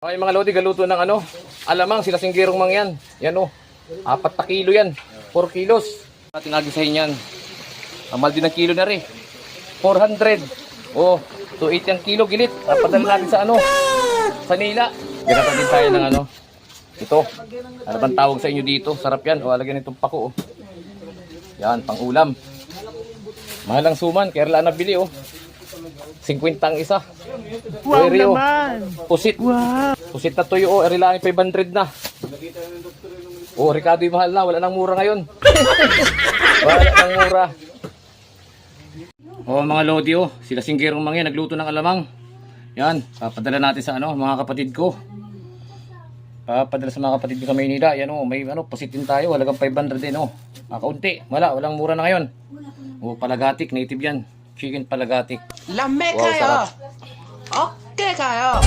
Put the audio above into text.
Okay mga lodi, galuto ng alamang sila singgirong mang yan. Yan 4 na kilo yan. 4 kilos. Ating agisahin yan. Amal din ng kilo na rin. 400. 280 ang kilo gilit. Padala natin sa sa nila. Ginatan din tayo ng ito. Ano bang tawag sa inyo dito? Sarap yan. Alagyan itong pako. Yan, pang ulam. Mahal ang suman, kaya lang nabili 50 ang isa. Wow naman! Pusit. Wow! Pusit na tuyo, erilangi 500 na. Ricardo yung mahal na, wala nang mura ngayon. Wala nang mura. Mga lodi sila singgirong mga yan, nagluto ng alamang. Yan, papadala natin sa mga kapatid ko. Papadala sa mga kapatid ko sa Maynila. Yan may pusit din tayo, halagang 500 din kaunti, walang mura na ngayon. Palagatik, native yan. Chicken palagatik. Lame Wow, kayo! sarap. Okay kayo!